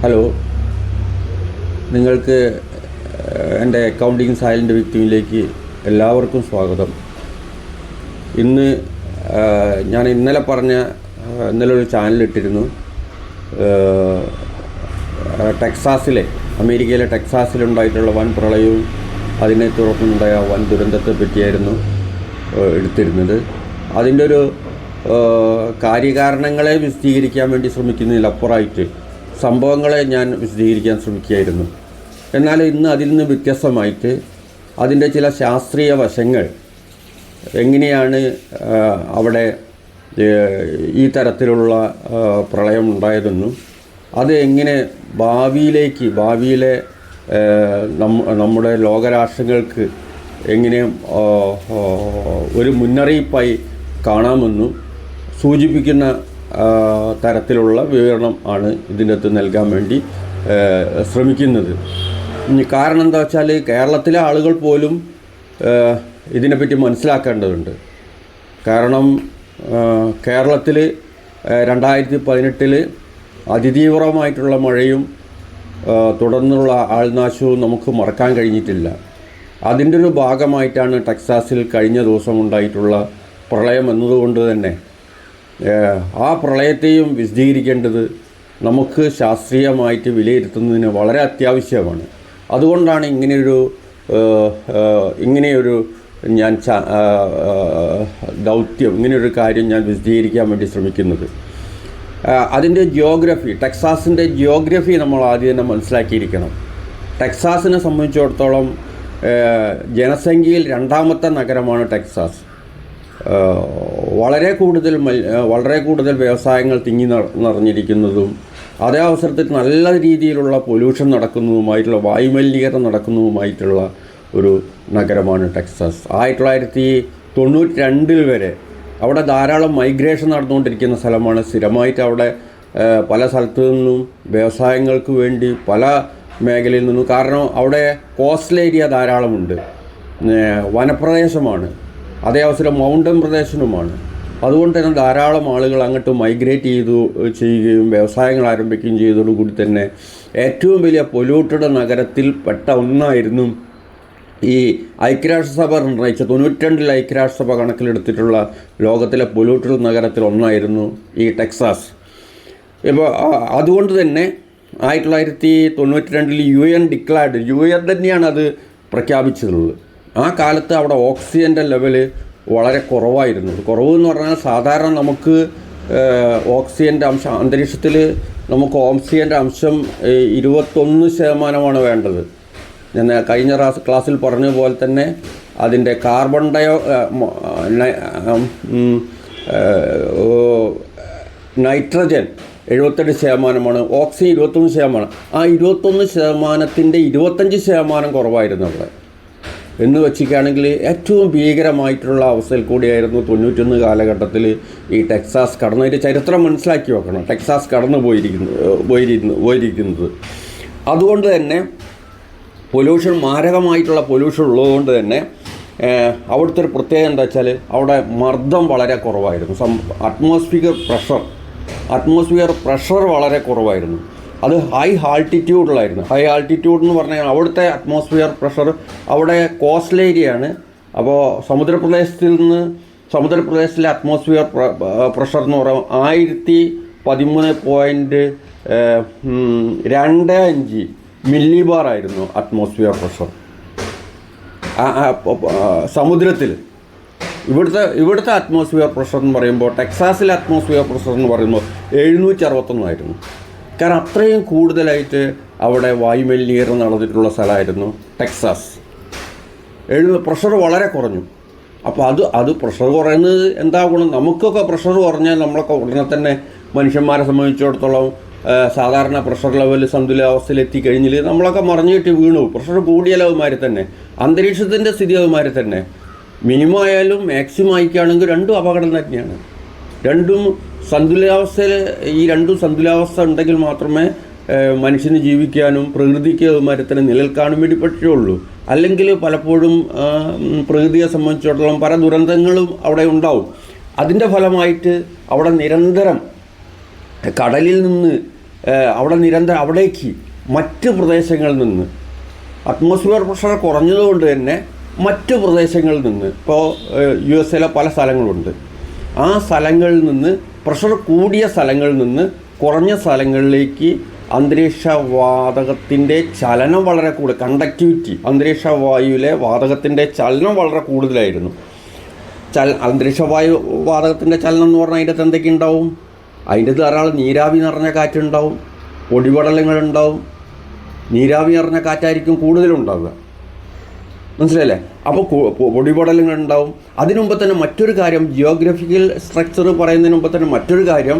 Hello, നിങ്ങൾക്ക് എൻ്റെ accounting silent വിക്ടിമിലേക്ക് എല്ലാവർക്കും സ്വാഗതം. ഇന്ന് ഞാൻ ഇന്നലെ ഒരു ചാനലിട്ടിരുന്നു. അമേരിക്കയിലെ ടെക്സാസിലുണ്ടായിട്ടുള്ള വൻ പ്രളയവും അതിനെ തുടർന്നുണ്ടായ വൻ ദുരന്തത്തെ പറ്റിയായിരുന്നു എടുത്തിരുന്നത്. അതിൻ്റെ ഒരു കാര്യകാരണങ്ങളെ വിശദീകരിക്കാൻ വേണ്ടി ശ്രമിക്കുന്നതിലപ്പുറമായിട്ട് സംഭവങ്ങളെ ഞാൻ വിശദീകരിക്കാൻ ശ്രമിക്കുകയായിരുന്നു. എന്നാൽ ഇന്ന് അതിൽ നിന്ന് വ്യത്യസ്തമായിട്ട് അതിൻ്റെ ചില ശാസ്ത്രീയ വശങ്ങൾ, എങ്ങനെയാണ് അവിടെ ഈ തരത്തിലുള്ള പ്രളയം ഉണ്ടായതെന്നും അത് എങ്ങനെ ഭാവിയിലെ നമ്മുടെ ലോകരാഷ്ട്രങ്ങൾക്ക് എങ്ങനെ ഒരു മുന്നറിയിപ്പായി കാണാമെന്നും സൂചിപ്പിക്കുന്ന തരത്തിലുള്ള വിവരണം ആണ് ഇതിൻ്റെ അകത്ത് നൽകാൻ വേണ്ടി ശ്രമിക്കുന്നത്. കാരണം എന്താ വെച്ചാൽ കേരളത്തിലെ ആളുകൾ പോലും ഇതിനെപ്പറ്റി മനസ്സിലാക്കേണ്ടതുണ്ട്. കാരണം കേരളത്തിൽ 2018 അതിതീവ്രമായിട്ടുള്ള മഴയും തുടർന്നുള്ള ആൾനാശവും നമുക്ക് മറക്കാൻ കഴിഞ്ഞിട്ടില്ല. അതിൻ്റെ ഒരു ഭാഗമായിട്ടാണ് ടെക്സാസിൽ കഴിഞ്ഞ ദിവസം ഉണ്ടായിട്ടുള്ള പ്രളയം എന്നതുകൊണ്ട് തന്നെ ആ പ്രളയത്തെയും വിശദീകരിക്കേണ്ടത് നമുക്ക് ശാസ്ത്രീയമായിട്ട് വിലയിരുത്തുന്നതിന് വളരെ അത്യാവശ്യമാണ്. അതുകൊണ്ടാണ് ഇങ്ങനെയൊരു ഇങ്ങനെയൊരു കാര്യം ഞാൻ വിശദീകരിക്കാൻ വേണ്ടി ശ്രമിക്കുന്നത്. അതിൻ്റെ ടെക്സാസിൻ്റെ ജിയോഗ്രഫി നമ്മൾ ആദ്യം തന്നെ മനസ്സിലാക്കിയിരിക്കണം. ടെക്സാസിനെ സംബന്ധിച്ചിടത്തോളം ജനസംഖ്യയിൽ 2ാമത്തെ നഗരമാണ് ടെക്സാസ്. വളരെ കൂടുതൽ വ്യവസായങ്ങൾ തിങ്ങി നിറഞ്ഞിരിക്കുന്നതും അതേ അവസരത്തിൽ നല്ല രീതിയിലുള്ള പൊല്യൂഷൻ നടക്കുന്നതുമായിട്ടുള്ള വായുമലിനീകരണം നടക്കുന്നതുമായിട്ടുള്ള ഒരു നഗരമാണ് ടെക്സാസ്. 1992 വരെ അവിടെ ധാരാളം മൈഗ്രേഷൻ നടന്നുകൊണ്ടിരിക്കുന്ന സ്ഥലമാണ്. സ്ഥിരമായിട്ട് അവിടെ പല സ്ഥലത്തു നിന്നും വ്യവസായങ്ങൾക്ക് വേണ്ടി പല മേഖലയിൽ നിന്നും, കാരണം അവിടെ കോസ്റ്റൽ ഏരിയ ധാരാളമുണ്ട്, വനപ്രദേശമാണ്, അതേ അവസരം മൗണ്ടൻ പ്രദേശവുമാണ്. അതുകൊണ്ട് തന്നെ ധാരാളം ആളുകൾ അങ്ങോട്ട് മൈഗ്രേറ്റ് ചെയ്യുകയും വ്യവസായങ്ങൾ ആരംഭിക്കുകയും ചെയ്തതോടുകൂടി തന്നെ ഏറ്റവും വലിയ പൊല്യൂട്ടഡ് നഗരത്തിൽ പെട്ട ഒന്നായിരുന്നു ഈ ഐക്യരാഷ്ട്രസഭ നിർണയിച്ച 92 ഐക്യരാഷ്ട്രസഭ കണക്കിലെടുത്തിട്ടുള്ള ലോകത്തിലെ പൊല്യൂട്ടഡ് നഗരത്തിൽ ഒന്നായിരുന്നു ഈ ടെക്സാസ്. ഇപ്പോൾ അതുകൊണ്ട് തന്നെ 1992 UN തന്നെയാണ് അത് പ്രഖ്യാപിച്ചിട്ടുള്ളത്. ആ കാലത്ത് അവിടെ ഓക്സിജൻ്റെ ലെവല് വളരെ കുറവായിരുന്നു. കുറവെന്ന് പറഞ്ഞാൽ സാധാരണ നമുക്ക് ഓക്സിജൻ്റെ അംശം അന്തരീക്ഷത്തിൽ നമുക്ക് ഓക്സിജൻ്റെ അംശം 21% വേണ്ടത്. ഞാൻ കഴിഞ്ഞ ക്ലാസ്സിൽ പറഞ്ഞ പോലെ തന്നെ അതിൻ്റെ നൈട്രജൻ 78%, ഓക്സിജൻ 21%. ആ 21%ൻ്റെ 25% കുറവായിരുന്നു അവിടെ എന്ന് വെച്ചിട്ടാണെങ്കിൽ ഏറ്റവും ഭീകരമായിട്ടുള്ള അവസ്ഥയിൽ കൂടിയായിരുന്നു 91 കാലഘട്ടത്തിൽ ഈ ടെക്സാസ് കടന്നതിൻ്റെ ചരിത്രം മനസ്സിലാക്കി വെക്കണം. ടെക്സാസ് കടന്നു പോയിരിക്കുന്നത്. അതുകൊണ്ട് തന്നെ മാരകമായിട്ടുള്ള പൊല്യൂഷൻ ഉള്ളതുകൊണ്ട് തന്നെ അവിടുത്തെ ഒരു പ്രത്യേകത എന്താ വെച്ചാൽ അവിടെ മർദ്ദം വളരെ കുറവായിരുന്നു. അറ്റ്മോസ്ഫിയർ പ്രഷർ വളരെ കുറവായിരുന്നു. അത് ഹൈ ആൾട്ടിറ്റ്യൂഡിലായിരുന്നു. ഹൈ ആൾട്ടിറ്റ്യൂഡ് എന്ന് പറഞ്ഞാൽ അവിടുത്തെ അറ്റ്മോസ്ഫിയർ പ്രഷർ, അവിടെ കോസ്റ്റൽ ഏരിയയാണ്. അപ്പോൾ സമുദ്രപ്രദേശത്തിലെ അറ്റ്മോസ്ഫിയർ പ്രഷർ എന്ന് പറയുമ്പോൾ 1013.25 മില്ലിബാർ ആയിരുന്നു അറ്റ്മോസ്ഫിയർ പ്രഷർ സമുദ്രത്തിൽ. ഇവിടുത്തെ അറ്റ്മോസ്ഫിയർ പ്രഷർ എന്ന് പറയുമ്പോൾ, ടെക്സാസിലെ അറ്റ്മോസ്ഫിയർ പ്രഷർ എന്ന് പറയുമ്പോൾ 761 ആയിരുന്നു. കാരണം അത്രയും കൂടുതലായിട്ട് അവിടെ വായുമലിനീകരണം നടന്നിട്ടുള്ള സ്ഥലമായിരുന്നു ടെക്സാസ്. പ്രഷർ വളരെ കുറഞ്ഞു. അപ്പോൾ അത് പ്രഷർ കുറയുന്നത് എന്താ ഗുണം? നമുക്കൊക്കെ പ്രഷർ കുറഞ്ഞാൽ നമ്മളൊക്കെ ഉടനെ തന്നെ മനുഷ്യന്മാരെ സംബന്ധിച്ചിടത്തോളം സാധാരണ പ്രഷർ ലെവൽ സന്തുലിതാവസ്ഥയിൽ എത്തിക്കഴിഞ്ഞാൽ നമ്മളൊക്കെ മറിഞ്ഞിട്ട് വീണു. പ്രഷർ കൂടിയാൽ അതുമാതിരി തന്നെ, അന്തരീക്ഷത്തിൻ്റെ സ്ഥിതി അതുമാതിരി തന്നെ, മിനിമം ആയാലും മാക്സിമം ആയിക്കുകയാണെങ്കിൽ രണ്ടും അപകടം തന്നെയാണ്. രണ്ടും സന്തുലിതാവസ്ഥ ഉണ്ടെങ്കിൽ മാത്രമേ മനുഷ്യന് ജീവിക്കാനും പ്രകൃതിക്ക് അതുമാതിരി തന്നെ നിലനിൽക്കാനും വേണ്ടി പറ്റുള്ളൂ. അല്ലെങ്കിൽ പലപ്പോഴും പ്രകൃതിയെ സംബന്ധിച്ചിടത്തോളം പല ദുരന്തങ്ങളും അവിടെ ഉണ്ടാവും. അതിൻ്റെ ഫലമായിട്ട് അവിടെ നിരന്തരം കടലിൽ നിന്ന് അവിടെ നിരന്തരം അവിടേക്ക് മറ്റ് പ്രദേശങ്ങളിൽ നിന്ന് അറ്റ്മോസ്ഫിയർ പ്രഷർ കുറഞ്ഞതുകൊണ്ട് തന്നെ മറ്റ് പ്രദേശങ്ങളിൽ നിന്ന് ഇപ്പോൾ USA പല സ്ഥലങ്ങളുണ്ട്. ആ സ്ഥലങ്ങളിൽ നിന്ന് പ്രഷർ കൂടിയ സ്ഥലങ്ങളിൽ നിന്ന് കുറഞ്ഞ സ്ഥലങ്ങളിലേക്ക് അന്തരീക്ഷ വാതകത്തിൻ്റെ ചലനം വളരെ കൂടുതൽ, കണ്ടക്ടിവിറ്റി, അന്തരീക്ഷ വായുവിലെ വാതകത്തിൻ്റെ ചലനം വളരെ കൂടുതലായിരുന്നു. അന്തരീക്ഷ വാതകത്തിൻ്റെ ചലനം എന്ന് പറഞ്ഞാൽ അതിൻ്റെ എന്തൊക്കെ ഉണ്ടാവും? അതിൻ്റെ ധാരാളം നീരാവി നിറഞ്ഞ കാറ്റുണ്ടാവും, പൊടിപടലങ്ങളുണ്ടാവും. നീരാവി നിറഞ്ഞ കാറ്റായിരിക്കും കൂടുതലുണ്ടാവുക, മനസ്സിലല്ലേ? അപ്പോൾ പൊടിപടലങ്ങളുണ്ടാവും. അതിനു മുമ്പ് തന്നെ മറ്റൊരു കാര്യം, ജിയോഗ്രഫിക്കൽ സ്ട്രക്ചർ പറയുന്നതിന് മുമ്പ് തന്നെ മറ്റൊരു കാര്യം,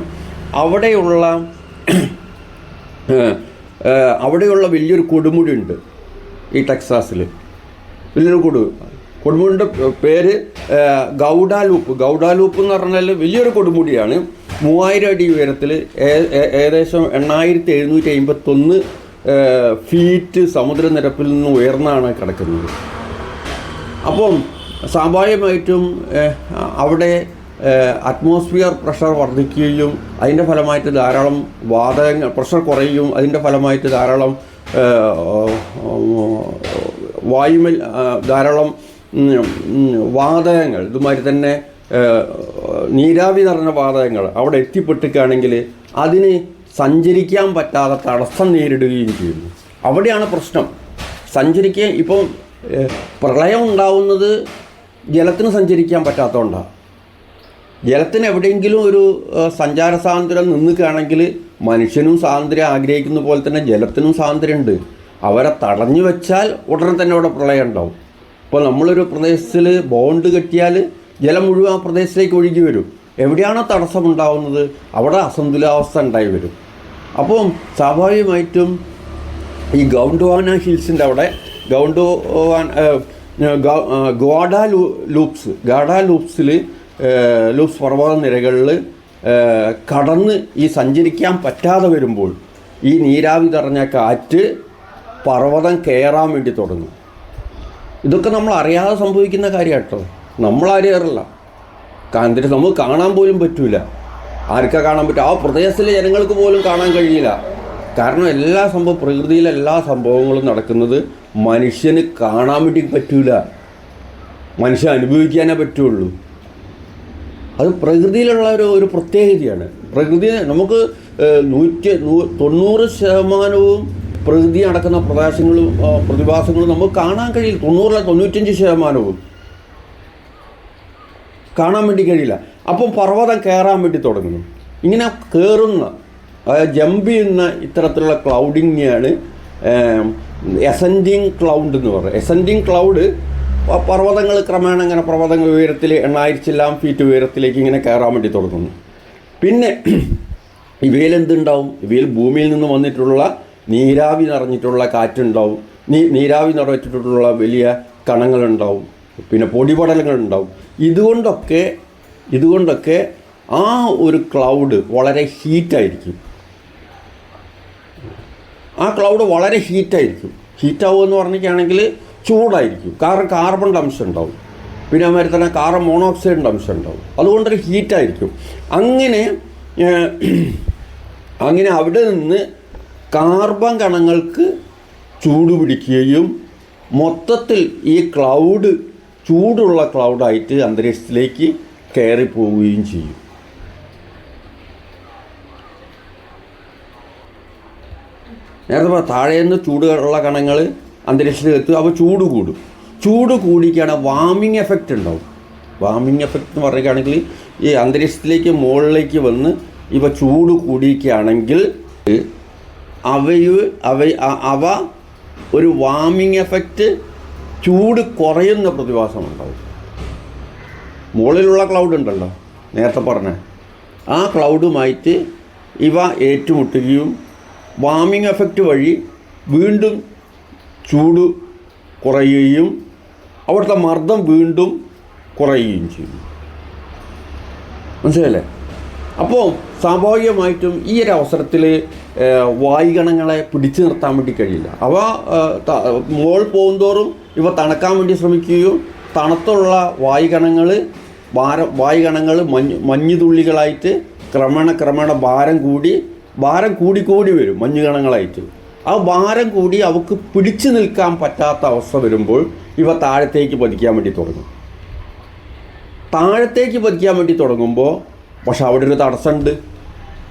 അവിടെയുള്ള വലിയൊരു കൊടുമുടി ഉണ്ട് ഈ ടെക്സാസിൽ. വലിയൊരു കൊടുമുടിൻ്റെ പേര് ഗൗഡാലൂപ്പ് എന്ന് പറഞ്ഞാൽ വലിയൊരു കൊടുമുടിയാണ്. 3000 അടി ഉയരത്തിൽ ഏകദേശം 8751 ഫീറ്റ് സമുദ്രനിരപ്പിൽ നിന്ന് ഉയർന്നാണ് കിടക്കുന്നത്. അപ്പം സ്വാഭാവികമായിട്ടും അവിടെ അറ്റ്മോസ്ഫിയർ പ്രഷർ വർദ്ധിക്കുകയും അതിൻ്റെ ഫലമായിട്ട് ധാരാളം പ്രഷർ കുറയുകയും അതിൻ്റെ ഫലമായിട്ട് ധാരാളം ധാരാളം വാതകങ്ങൾ, ഇതുമാതിരി തന്നെ നീരാവി നിറഞ്ഞ വാതകങ്ങൾ അവിടെ എത്തിപ്പെട്ടിക്കുകയാണെങ്കിൽ അതിന് സഞ്ചരിക്കാൻ പറ്റാതെ തടസ്സം നേരിടുകയും ചെയ്യുന്നു. അവിടെയാണ് പ്രശ്നം. സഞ്ചരിക്കാൻ ഇപ്പം പ്രളയം ഉണ്ടാവുന്നത് ജലത്തിന് സഞ്ചരിക്കാൻ പറ്റാത്തതുകൊണ്ടാണ്. ജലത്തിന് എവിടെയെങ്കിലും ഒരു സഞ്ചാര സ്വാതന്ത്ര്യം നിൽക്കുകയാണെങ്കിൽ മനുഷ്യനും സ്വാതന്ത്ര്യം ആഗ്രഹിക്കുന്ന പോലെ തന്നെ ജലത്തിനും സ്വാതന്ത്ര്യമുണ്ട്. അവരെ തടഞ്ഞു വെച്ചാൽ ഉടനെ തന്നെ അവിടെ പ്രളയം ഉണ്ടാവും. ഇപ്പോൾ നമ്മളൊരു പ്രദേശത്തിൽ ബോണ്ട് കെട്ടിയാൽ ജലം മുഴുവൻ ആ പ്രദേശത്തേക്ക് ഒഴുകി വരും. എവിടെയാണോ തടസ്സമുണ്ടാവുന്നത് അവിടെ അസന്തുലിതാവസ്ഥ ഉണ്ടായി വരും. അപ്പം സ്വാഭാവികമായിട്ടും ഈ ഗൗണ്ട്വാന ഹിൽസിൻ്റെ അവിടെ ലൂപ്സ് പർവ്വത നിരകളിൽ കടന്ന് ഈ സഞ്ചരിക്കാൻ പറ്റാതെ വരുമ്പോൾ ഈ നീരാവി നിറഞ്ഞ കാറ്റ് പർവ്വതം കയറാൻ വേണ്ടി തുടങ്ങും. ഇതൊക്കെ നമ്മൾ അറിയാതെ സംഭവിക്കുന്ന കാര്യമാണ് കേട്ടോ. നമ്മളറിയാറില്ല. നമുക്ക് കാണാൻ പോലും പറ്റൂല. ആർക്കാ കാണാൻ പറ്റും? ആ പ്രദേശത്തിലെ ജനങ്ങൾക്ക് പോലും കാണാൻ കഴിയില്ല. കാരണം പ്രകൃതിയിലെ എല്ലാ സംഭവങ്ങളും നടക്കുന്നത് മനുഷ്യന് കാണാൻ വേണ്ടി പറ്റൂല, മനുഷ്യൻ അനുഭവിക്കാനേ പറ്റുള്ളൂ. അത് പ്രകൃതിയിലുള്ള ഒരു പ്രത്യേകതയാണ്. പ്രകൃതി നമുക്ക് 90% പ്രകൃതി നടക്കുന്ന പ്രതിഭാസങ്ങളും നമുക്ക് കാണാൻ കഴിയില്ല. 95% കാണാൻ വേണ്ടി കഴിയില്ല. അപ്പം പർവ്വതം കയറാൻ വേണ്ടി തുടങ്ങുന്നു. ഇങ്ങനെ കയറുന്ന ജമ്പ് ചെയ്യുന്ന ഇത്തരത്തിലുള്ള ക്ലൗഡിനെയാണ് എസെൻഡിങ് ക്ലൗഡ് എന്ന് പറയുന്നത്. എസെൻഡിങ് ക്ലൗഡ് പർവ്വതങ്ങൾ ക്രമേണ ഇങ്ങനെ ഉയരത്തിൽ 8000 ഫീറ്റ് ഉയരത്തിലേക്ക് ഇങ്ങനെ കയറാൻ വേണ്ടി തുടങ്ങുന്നു. പിന്നെ ഇവയിൽ എന്തുണ്ടാവും? ഇവയിൽ ഭൂമിയിൽ നിന്ന് വന്നിട്ടുള്ള നീരാവി നിറഞ്ഞിട്ടുള്ള കാറ്റുണ്ടാവും, നീരാവി നിറഞ്ഞിട്ടുള്ള വലിയ കണങ്ങളുണ്ടാവും, പിന്നെ പൊടിപടലങ്ങളുണ്ടാവും. ഇതുകൊണ്ടൊക്കെ ആ ഒരു ക്ലൗഡ് വളരെ ഹീറ്റായിരിക്കും. ആ ക്ലൗഡ് വളരെ ഹീറ്റായിരിക്കും. ഹീറ്റാവുമെന്ന് പറഞ്ഞിട്ടാണെങ്കിൽ ചൂടായിരിക്കും. കാരണം കാർബണിൻ്റെ അംശം ഉണ്ടാവും, പിന്നെ അതുമാതിരി തന്നെ കാർബൺ മോണോക്സൈഡിൻ്റെ അംശം ഉണ്ടാവും. അതുകൊണ്ടൊരു ഹീറ്റായിരിക്കും. അങ്ങനെ അവിടെ നിന്ന് കാർബൺ കണങ്ങൾക്ക് ചൂട് പിടിക്കുകയും മൊത്തത്തിൽ ഈ ക്ലൗഡ് ചൂടുള്ള ക്ലൗഡായിട്ട് അന്തരീക്ഷത്തിലേക്ക് കയറിപ്പോവുകയും ചെയ്യും. നേരത്തെ താഴേന്ന് ചൂടുള്ള കണങ്ങൾ അന്തരീക്ഷത്തിൽ എത്തും. അപ്പോൾ ചൂട് കൂടിക്കാണ് വാമിങ് എഫക്റ്റ് ഉണ്ടാവും. വാമിങ് എഫക്റ്റ് എന്ന് പറയുകയാണെങ്കിൽ ഈ അന്തരീക്ഷത്തിലേക്ക് മുകളിലേക്ക് വന്ന് ഇവ ചൂട് കൂടിക്കുകയാണെങ്കിൽ അവ ഒരു വാമിങ് എഫക്റ്റ്, ചൂട് കുറയുന്ന പ്രതിഭാസമുണ്ടാവും. മുകളിലുള്ള ക്ലൗഡ് ഉണ്ടല്ലോ നേരത്തെ പറഞ്ഞ ആ ക്ലൗഡുമായിട്ട് ഇവ ഏറ്റുമുട്ടുകയും വാമിങ് എഫക്റ്റ് വഴി വീണ്ടും ചൂട് കുറയുകയും അവിടുത്തെ മർദ്ദം വീണ്ടും കുറയുകയും ചെയ്യും. മനസ്സിലല്ലേ? അപ്പോൾ സ്വാഭാവികമായിട്ടും ഈ ഒരു അവസരത്തിൽ വായുകണങ്ങളെ പിടിച്ചു നിർത്താൻ വേണ്ടി കഴിയില്ല. അവ മുകൾ പോകുന്തോറും ഇവ തണുക്കാൻ വേണ്ടി ശ്രമിക്കുകയും തണുത്തുള്ള വായുകണങ്ങൾ മഞ്ഞുതുള്ളികളായിട്ട് ക്രമേണ ഭാരം കൂടി ഭാരം കൂടിക്കൂടി വരും മഞ്ഞുകണങ്ങളായിട്ട്. ആ ഭാരം കൂടി അവർക്ക് പിടിച്ചു നിൽക്കാൻ പറ്റാത്ത അവസ്ഥ വരുമ്പോൾ ഇവ താഴത്തേക്ക് പതിക്കാൻ വേണ്ടി തുടങ്ങും. താഴത്തേക്ക് പതിക്കാൻ വേണ്ടി തുടങ്ങുമ്പോൾ പക്ഷെ അവിടെ ഒരു തടസ്സമുണ്ട്,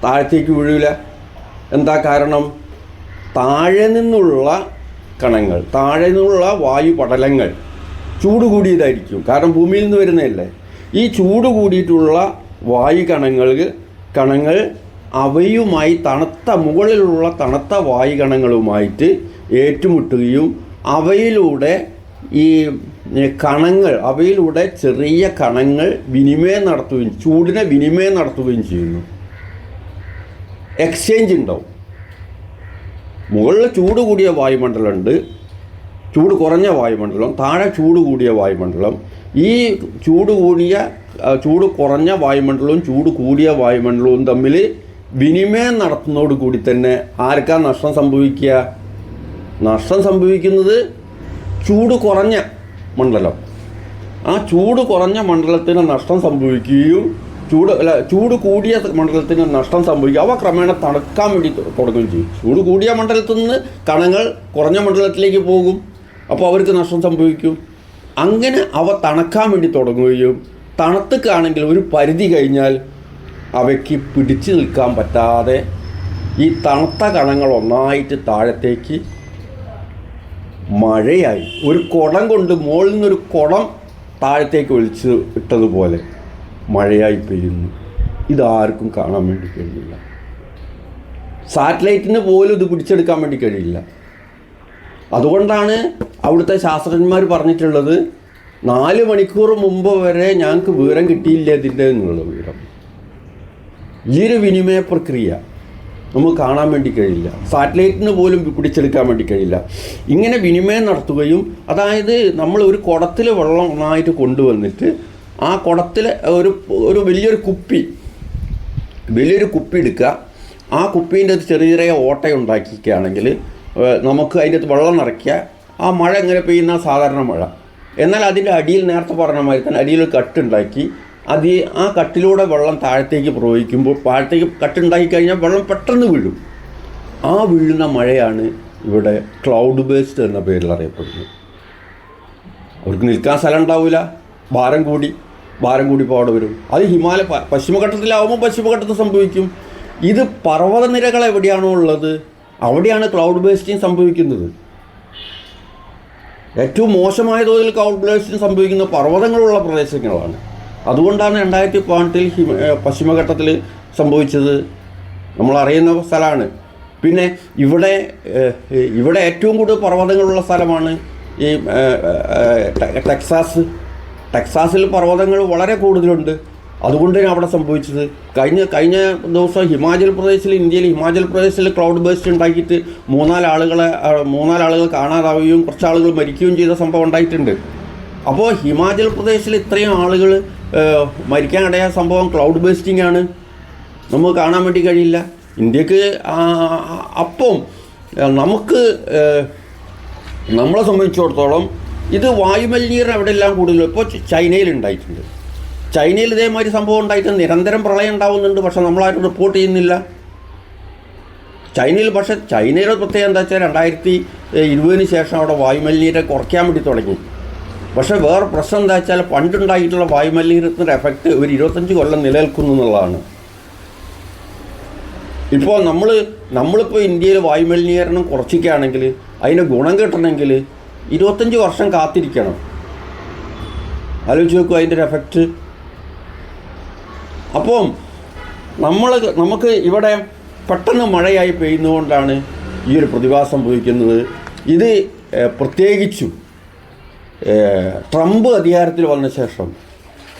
താഴത്തേക്ക് വീഴില്ല. എന്താ കാരണം? താഴെ നിന്നുള്ള കണങ്ങൾ, താഴെ നിന്നുള്ള വായു പടലങ്ങൾ ചൂട് കൂടിയതായിരിക്കും. കാരണം ഭൂമിയിൽ നിന്ന് വരുന്നതല്ലേ. ഈ ചൂട് കൂടിയിട്ടുള്ള വായു കണങ്ങൾ അവയുമായി മുകളിലുള്ള തണുത്ത വായു കണങ്ങളുമായിട്ട് ഏറ്റുമുട്ടുകയും അവയിലൂടെ അവയിലൂടെ ചെറിയ കണങ്ങൾ ചൂടിനെ വിനിമയം നടത്തുകയും ചെയ്യുന്നു. എക്സ്ചേഞ്ച് ഉണ്ടാവും. മുകളിൽ ചൂട് കൂടിയ വായുമണ്ഡലമുണ്ട്, ചൂട് കുറഞ്ഞ വായുമണ്ഡലം, താഴെ ചൂട് കൂടിയ വായുമണ്ഡലം. ഈ ചൂട് കുറഞ്ഞ വായുമണ്ഡലവും ചൂട് കൂടിയ വായുമണ്ഡലവും തമ്മിൽ വിനിമയം നടത്തുന്നതോടുകൂടി തന്നെ ആർക്കാ നഷ്ടം സംഭവിക്കുക? നഷ്ടം സംഭവിക്കുന്നത് ചൂട് കുറഞ്ഞ മണ്ഡലം. ആ ചൂട് കുറഞ്ഞ മണ്ഡലത്തിന് നഷ്ടം സംഭവിക്കുകയും ചൂട് കൂടിയ മണ്ഡലത്തിന് നഷ്ടം സംഭവിക്കുക. അവ ക്രമേണ തണുക്കാൻ വേണ്ടി തുടങ്ങുകയും ചെയ്യും. ചൂട് കൂടിയ മണ്ഡലത്തിൽ നിന്ന് കണങ്ങൾ കുറഞ്ഞ മണ്ഡലത്തിലേക്ക് പോകും. അപ്പോൾ അവർക്ക് നഷ്ടം സംഭവിക്കും. അങ്ങനെ അവ തണുക്കാൻ വേണ്ടി തുടങ്ങുകയും തണുത്തുക്കാണെങ്കിൽ ഒരു പരിധി കഴിഞ്ഞാൽ അവയ്ക്ക് പിടിച്ചു നിൽക്കാൻ പറ്റാതെ ഈ തണുത്ത കണങ്ങൾ ഒന്നായിട്ട് താഴത്തേക്ക് മഴയായി, ഒരു കുടം കൊണ്ട് മുകളിൽ നിന്നൊരു കുടം താഴത്തേക്ക് ഒലിച്ച് ഇട്ടതുപോലെ മഴയായി പെയ്യുന്നു. ഇതാർക്കും കാണാൻ വേണ്ടി കഴിയില്ല. സാറ്റലൈറ്റിന് പോലും ഇത് പിടിച്ചെടുക്കാൻ വേണ്ടി കഴിയില്ല. അതുകൊണ്ടാണ് അവിടുത്തെ ശാസ്ത്രജ്ഞന്മാർ പറഞ്ഞിട്ടുള്ളത് 4 മണിക്കൂർ മുമ്പ് വരെ ഞങ്ങൾക്ക് വിവരം കിട്ടിയില്ല ഇതിൻ്റെ എന്നുള്ള വിവരം. ഈ ഒരു വിനിമയ പ്രക്രിയ നമുക്ക് കാണാൻ വേണ്ടി കഴിയില്ല. സാറ്റലൈറ്റിന് പോലും പിടിച്ചെടുക്കാൻ വേണ്ടി കഴിയില്ല. ഇങ്ങനെ വിനിമയം നടത്തുകയും, അതായത് നമ്മൾ ഒരു കുടത്തിൽ വെള്ളം ഒന്നായിട്ട് കൊണ്ടുവന്നിട്ട് ആ കുടത്തിൽ ഒരു വലിയൊരു കുപ്പി എടുക്കുക. ആ കുപ്പീൻ്റെ ചെറിയ ചെറിയ ഓട്ടയുണ്ടാക്കിക്കുകയാണെങ്കിൽ നമുക്ക് അതിൻ്റെ അകത്ത് വെള്ളം നിറയ്ക്കുക. ആ മഴ എങ്ങനെ പെയ്യുന്ന സാധാരണ മഴ. എന്നാൽ അതിൻ്റെ അടിയിൽ നേരത്തെ പറഞ്ഞ മാതിരി തന്നെ അടിയിൽ കട്ടുണ്ടാക്കി ആ കട്ടിലൂടെ വെള്ളം താഴത്തേക്ക് പ്രവഹിക്കുമ്പോൾ കട്ടുണ്ടാക്കി കഴിഞ്ഞാൽ വെള്ളം പെട്ടെന്ന് വീഴും. ആ വീഴുന്ന മഴയാണ് ഇവിടെ ക്ലൗഡ് ബേസ്ഡ് എന്ന പേരിൽ അറിയപ്പെടുന്നത്. അവർക്ക് നിൽക്കാൻ സ്ഥലം ഉണ്ടാവില്ല, ഭാരം കൂടി പാടെ വരും. അത് പശ്ചിമഘട്ടത്തിലാവുമ്പോൾ പശ്ചിമഘട്ടത്തിൽ സംഭവിക്കും. ഇത് പർവ്വതനിരകൾ എവിടെയാണോ ഉള്ളത് അവിടെയാണ് ക്ലൗഡ് ബേസ്റ്റിംഗ് സംഭവിക്കുന്നത്. ഏറ്റവും മോശമായ തോതിൽ ക്ലൗഡ് ബേസ്റ്റിംഗ് സംഭവിക്കുന്ന പർവ്വതങ്ങളുള്ള പ്രദേശങ്ങളാണ്. അതുകൊണ്ടാണ് 2018 പശ്ചിമഘട്ടത്തിൽ സംഭവിച്ചത്. നമ്മളറിയുന്ന സ്ഥലമാണ്. പിന്നെ ഇവിടെ ഏറ്റവും കൂടുതൽ പർവ്വതങ്ങളുള്ള സ്ഥലമാണ് ഈ ടെക്സാസിൽ പർവ്വതങ്ങൾ വളരെ കൂടുതലുണ്ട്. അതുകൊണ്ടാണ് അവിടെ സംഭവിച്ചത്. കഴിഞ്ഞ ദിവസം ഇന്ത്യയിൽ ഹിമാചൽ പ്രദേശിൽ ക്ലൗഡ് ബേസ്റ്റ് ഉണ്ടാക്കിയിട്ട് മൂന്നാല് ആളുകൾ കാണാതാവുകയും കുറച്ച് ആളുകൾ മരിക്കുകയും ചെയ്ത സംഭവം ഉണ്ടായിട്ടുണ്ട്. അപ്പോൾ ഹിമാചൽ പ്രദേശിൽ ഇത്രയും ആളുകൾ മരിക്കാനിടയായ സംഭവം ക്ലൗഡ് ബേസ്റ്റിംഗ് ആണ്. നമുക്ക് കാണാൻ വേണ്ടി കഴിയില്ല. ഇന്ത്യക്ക് അപ്പം നമ്മളെ സംബന്ധിച്ചിടത്തോളം ഇത് വായുമലിനീകരണം എവിടെയെല്ലാം കൂടുതലും ഇപ്പോൾ ചൈനയിൽ ഇതേമാതിരി സംഭവം ഉണ്ടായിട്ട് നിരന്തരം പ്രളയം ഉണ്ടാവുന്നുണ്ട്. പക്ഷെ നമ്മളാരും റിപ്പോർട്ട് ചെയ്യുന്നില്ല. ചൈനയുടെ പ്രത്യേകത എന്താ വെച്ചാൽ 2020 ശേഷം അവിടെ വായുമലിനീകരണം കുറയ്ക്കാൻ വേണ്ടി തുടങ്ങി. പക്ഷേ വേറെ പ്രശ്നം എന്താ വെച്ചാൽ പണ്ടുണ്ടായിട്ടുള്ള വായുമലിനീകരണത്തിൻ്റെ എഫക്റ്റ് ഒരു 25 കൊല്ലം നിലനിൽക്കുന്നു എന്നുള്ളതാണ്. ഇപ്പോൾ നമ്മളിപ്പോൾ ഇന്ത്യയിൽ വായുമലിനീകരണം കുറച്ചിക്കുകയാണെങ്കിൽ അതിൻ്റെ ഗുണം കിട്ടണമെങ്കിൽ 25 വർഷം കാത്തിരിക്കണം. ആലോചിച്ച് നോക്കൂ അതിൻ്റെ ഒരു എഫക്റ്റ്. അപ്പം നമുക്ക് ഇവിടെ പെട്ടെന്ന് മഴയായി പെയ്യുന്നതുകൊണ്ടാണ് ഈ ഒരു പ്രതിഭാസം സംഭവിക്കുന്നത്. ഇത് പ്രത്യേകിച്ചും ട്രംപ് അധികാരത്തിൽ വന്ന ശേഷം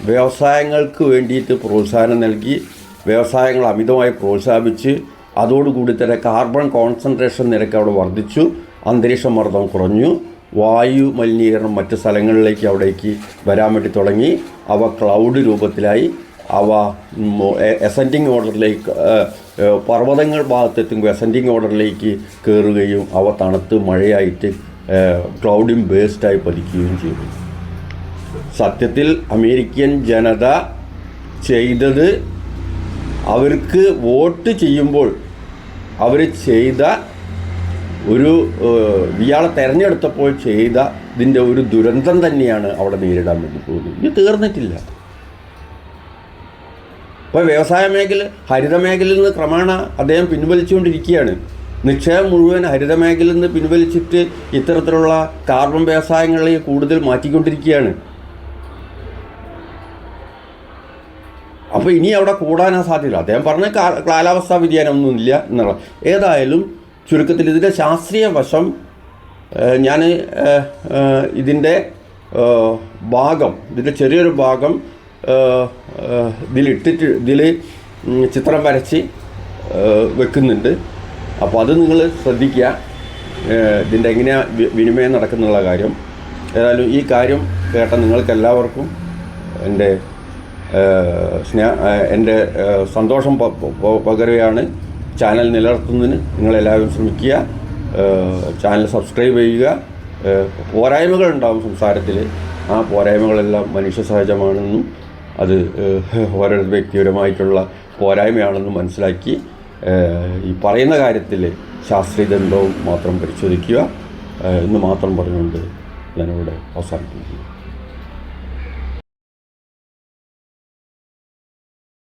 വ്യവസായങ്ങൾക്ക് വേണ്ടിയിട്ട് പ്രോത്സാഹനം നൽകി, വ്യവസായങ്ങൾ അമിതമായി പ്രോത്സാഹിപ്പിച്ച് അതോടുകൂടി തന്നെ കാർബൺ കോൺസെൻട്രേഷൻ നിരക്ക് അവിടെ വർദ്ധിച്ചു, അന്തരീക്ഷ മർദ്ദം കുറഞ്ഞു, വായു മലിനീകരണം മറ്റ് സ്ഥലങ്ങളിലേക്ക് അവിടേക്ക് വരാൻ വേണ്ടി തുടങ്ങി. അവ ക്ലൗഡ് രൂപത്തിലായി. അവ എസെൻഡിങ് ഓർഡറിലേക്ക് പർവ്വതങ്ങൾ ഭാഗത്തെത്തുമ്പോൾ എസെൻഡിങ് ഓർഡറിലേക്ക് കയറുകയും അവ തണുത്ത് മഴയായിട്ട് ക്ലൗഡിങ് ബേസ്ഡായി പതിക്കുകയും ചെയ്തു. സത്യത്തിൽ അമേരിക്കൻ ജനത ചെയ്തത് അവർക്ക് വോട്ട് ചെയ്യുമ്പോൾ അവർ ചെയ്ത ഒരു ഇയാളെ തെരഞ്ഞെടുത്തപ്പോൾ ചെയ്ത ഇതിൻ്റെ ഒരു ദുരന്തം തന്നെയാണ് അവിടെ നേരിടാൻ വേണ്ടി പോകുന്നത്. ഇത് തീർന്നിട്ടില്ല. ഇപ്പോൾ വ്യവസായ മേഖല, ഹരിത മേഖലയിൽ നിന്ന് ക്രമേണ അദ്ദേഹം പിൻവലിച്ചുകൊണ്ടിരിക്കുകയാണ്. നിക്ഷേപം മുഴുവൻ ഹരിത മേഖലയിൽ നിന്ന് പിൻവലിച്ചിട്ട് ഇത്തരത്തിലുള്ള കാർബൺ വ്യവസായങ്ങളിൽ കൂടുതൽ മാറ്റിക്കൊണ്ടിരിക്കുകയാണ്. അപ്പോൾ ഇനി അവിടെ കൂടാനാ സാധ്യത. അദ്ദേഹം പറഞ്ഞ കാലാവസ്ഥാ വ്യതിയാനമൊന്നുമില്ല എന്നുള്ള. ഏതായാലും ചുരുക്കത്തിൽ ഇതിൻ്റെ ശാസ്ത്രീയ വശം ഞാൻ ഇതിൻ്റെ ചെറിയൊരു ഭാഗം ഇതിൽ ചിത്രം വരച്ച് വെക്കുന്നുണ്ട്. അപ്പോൾ അത് നിങ്ങൾ ശ്രദ്ധിക്കുക, ഇതിൻ്റെ എങ്ങനെയാണ് വിനിമയം നടക്കുന്നുള്ള കാര്യം. ഏതായാലും ഈ കാര്യം കേട്ട നിങ്ങൾക്കെല്ലാവർക്കും എൻ്റെ സന്തോഷം പകരുകയാണ്. ചാനൽ നിലനിർത്തുന്നതിന് നിങ്ങളെല്ലാവരും ശ്രമിക്കുക. ചാനൽ സബ്സ്ക്രൈബ് ചെയ്യുക. പോരായ്മകളുണ്ടാകും സംസാരത്തിൽ. ആ പോരായ്മകളെല്ലാം മനുഷ്യ സഹജമാണെന്നും അത് ഓരോ വ്യക്തിപരമായിട്ടുള്ള പോരായ്മയാണെന്നും മനസ്സിലാക്കി ഈ പറയുന്ന കാര്യത്തിൽ ശാസ്ത്രീയതയുണ്ടോ മാത്രം പരിശോധിക്കുക എന്ന് മാത്രം പറഞ്ഞുകൊണ്ട് ഞാനിവിടെ അവസാനിപ്പിക്കുന്നു.